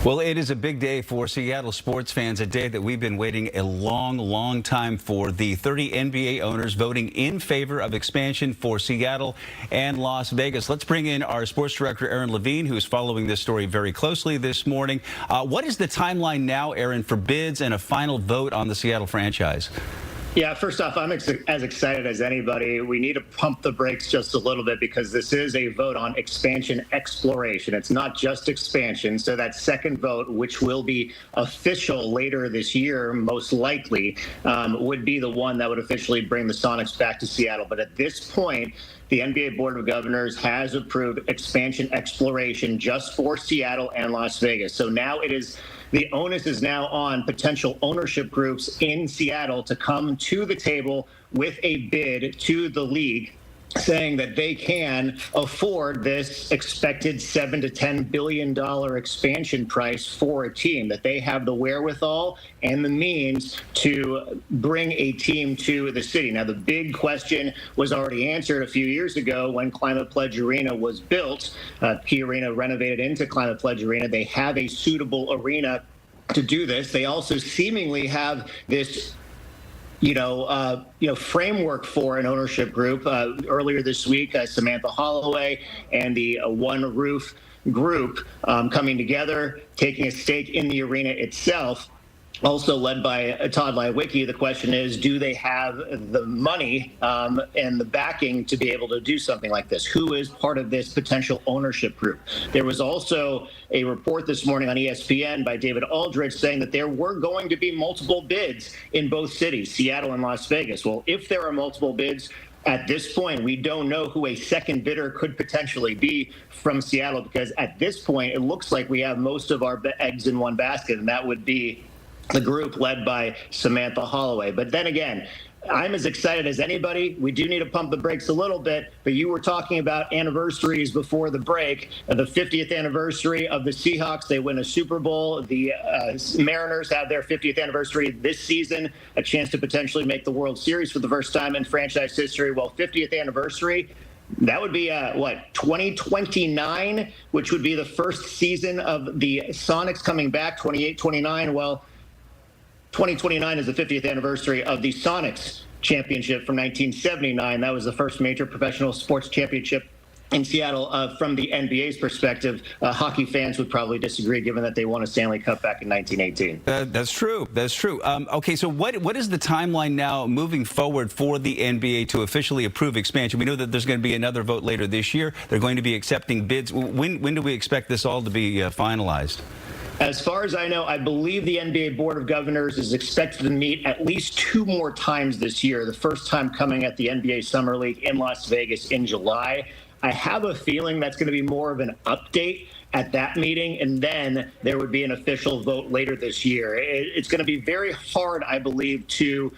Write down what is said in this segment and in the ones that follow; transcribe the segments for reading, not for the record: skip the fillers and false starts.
Well, it is a big day for Seattle sports fans, a day that we've been waiting a long time for. The 30 NBA owners voting in favor of expansion for Seattle and Las Vegas. Let's bring in our sports director, Aaron Levine, who is following this story very closely this morning. What is the timeline now, Aaron, for bids and a final vote on the Seattle franchise? Yeah, first off, I'm as excited as anybody. We need to pump the brakes just a little bit because this is a vote on expansion exploration. It's not just expansion. So that second vote, which will be official later this year, most likely, would be the one that would officially bring the Sonics back to Seattle. But at this point, the NBA Board of Governors has approved expansion exploration just for Seattle and Las Vegas. So now the onus is now on potential ownership groups in Seattle to come to the table with a bid to the league saying that they can afford this expected $7 to $10 billion expansion price for a team, that they have the wherewithal and the means to bring a team to the city. Now, the big question was already answered a few years ago when Climate Pledge Arena was built. Key Arena renovated into Climate Pledge Arena. They have a suitable arena to do this. They also seemingly have this framework for an ownership group. Earlier this week, Samantha Holloway and the One Roof group coming together, taking a stake in the arena itself, also led by Todd Lewicki. The question is, do they have the money and the backing to be able to do something like this? Who is part of this potential ownership group? There was also a report this morning on ESPN by David Aldridge saying that there were going to be multiple bids in both cities, Seattle and Las Vegas. Well, if there are multiple bids, at this point, we don't know who a second bidder could potentially be from Seattle, because at this point, it looks like we have most of our eggs in one basket, and that would be the group led by Samantha Holloway. But then again, I'm as excited as anybody. We do need to pump the brakes a little bit, but you were talking about anniversaries before the break. The 50th anniversary of the Seahawks, they win a Super Bowl. The Mariners have their 50th anniversary this season, a chance to potentially make the World Series for the first time in franchise history. Well, 50th anniversary, that would be 2029, which would be the first season of the Sonics coming back, 28-29. Well, 2029 is the 50th anniversary of the Sonics championship from 1979. That was the first major professional sports championship in Seattle. From the NBA's perspective, hockey fans would probably disagree, given that they won a Stanley Cup back in 1918. That's true. That's true. Okay, so what is the timeline now moving forward for the NBA to officially approve expansion? We know that there's going to be another vote later this year. They're going to be accepting bids. When do we expect this all to be finalized? As far as I know, I believe the NBA Board of Governors is expected to meet at least 2 more times this year, the first time coming at the NBA Summer League in Las Vegas in July. I have a feeling that's going to be more of an update at that meeting, and then there would be an official vote later this year. It's going to be very hard, I believe, to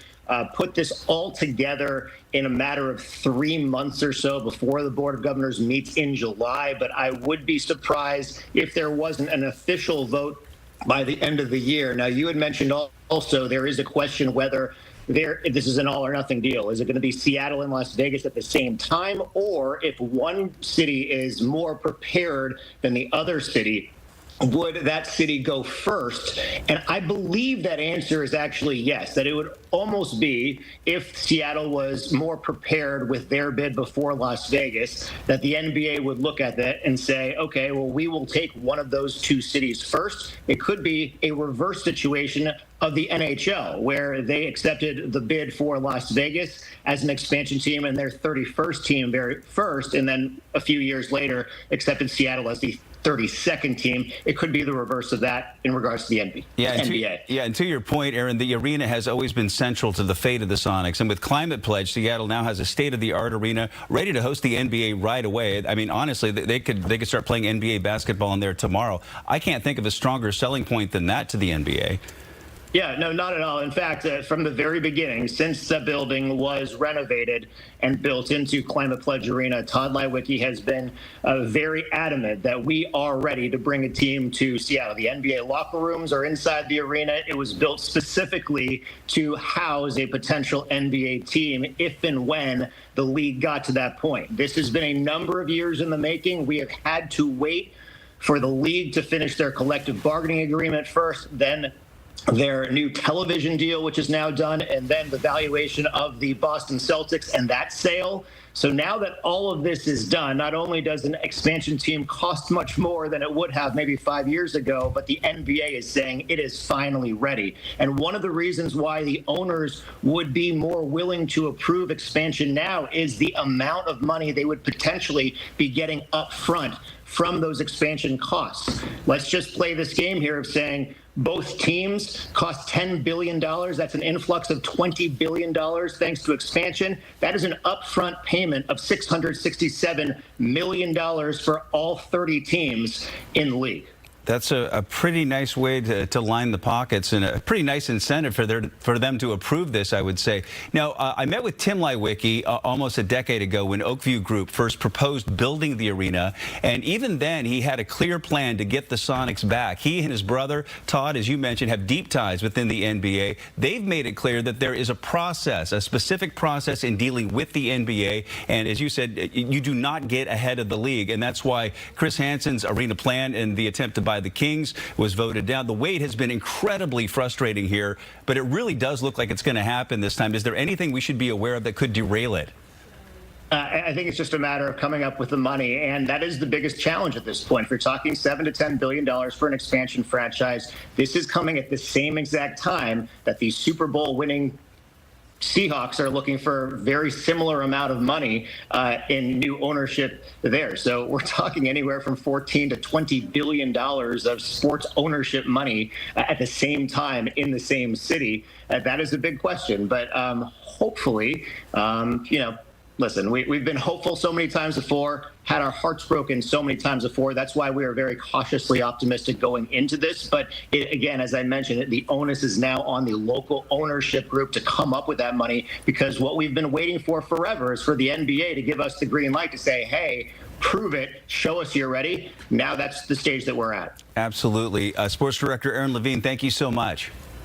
put this all together in a matter of 3 months or so before the Board of Governors meets in July. But I would be surprised if there wasn't an official vote by the end of the year. Now, you had mentioned also there is a question whether this is an all or nothing deal. Is it going to be Seattle and Las Vegas at the same time? Or if one city is more prepared than the other city, would that city go first? And I believe that answer is actually yes, that it would almost be, if Seattle was more prepared with their bid before Las Vegas, that the NBA would look at that and say, okay, well, we will take one of those 2 cities first. It could be a reverse situation of the NHL, where they accepted the bid for Las Vegas as an expansion team and their 31st team very first, and then a few years later accepted Seattle as the 32nd team. It could be the reverse of that in regards to the NBA. And to your point, Aaron, the arena has always been central to the fate of the Sonics. And with Climate Pledge, Seattle now has a state-of-the-art arena ready to host the NBA right away. I mean, honestly, they could start playing NBA basketball in there tomorrow. I can't think of a stronger selling point than that to the NBA. Yeah, no, not at all. In fact, from the very beginning, since the building was renovated and built into Climate Pledge Arena, Todd Lewicki has been very adamant that we are ready to bring a team to Seattle. The NBA locker rooms are inside the arena. It was built specifically to house a potential NBA team if and when the league got to that point. This has been a number of years in the making. We have had to wait for the league to finish their collective bargaining agreement first, then their new television deal, which is now done, and then the valuation of the Boston Celtics and that sale. So now that all of this is done, not only does an expansion team cost much more than it would have maybe 5 years ago, but the NBA is saying it is finally ready. And one of the reasons why the owners would be more willing to approve expansion now is the amount of money they would potentially be getting up front from those expansion costs. Let's just play this game here of saying both teams cost $10 billion. That's an influx of $20 billion thanks to expansion. That is an upfront payment of $667 million for all 30 teams in the league. That's a pretty nice way to line the pockets and a pretty nice incentive for them to approve this, I would say. Now, I met with Tim Leiweke almost a decade ago when Oakview Group first proposed building the arena. And even then, he had a clear plan to get the Sonics back. He and his brother, Todd, as you mentioned, have deep ties within the NBA. They've made it clear that there is a process, a specific process in dealing with the NBA. And as you said, you do not get ahead of the league. And that's why Chris Hansen's arena plan and the attempt to buy the Kings was voted down. The wait has been incredibly frustrating here, but it really does look like it's going to happen this time. Is there anything we should be aware of that could derail it? I think it's just a matter of coming up with the money, and that is the biggest challenge at this point. If you're talking $7 to $10 billion for an expansion franchise, this is coming at the same exact time that the Super Bowl winning Seahawks are looking for a very similar amount of money in new ownership there. So we're talking anywhere from $14 to $20 billion of sports ownership money at the same time in the same city. That is a big question. But hopefully, listen, we've been hopeful so many times before, had our hearts broken so many times before. That's why we are very cautiously optimistic going into this. But again, as I mentioned, the onus is now on the local ownership group to come up with that money, because what we've been waiting for forever is for the NBA to give us the green light to say, hey, prove it, show us you're ready. Now that's the stage that we're at. Absolutely. Sports Director Aaron Levine, thank you so much.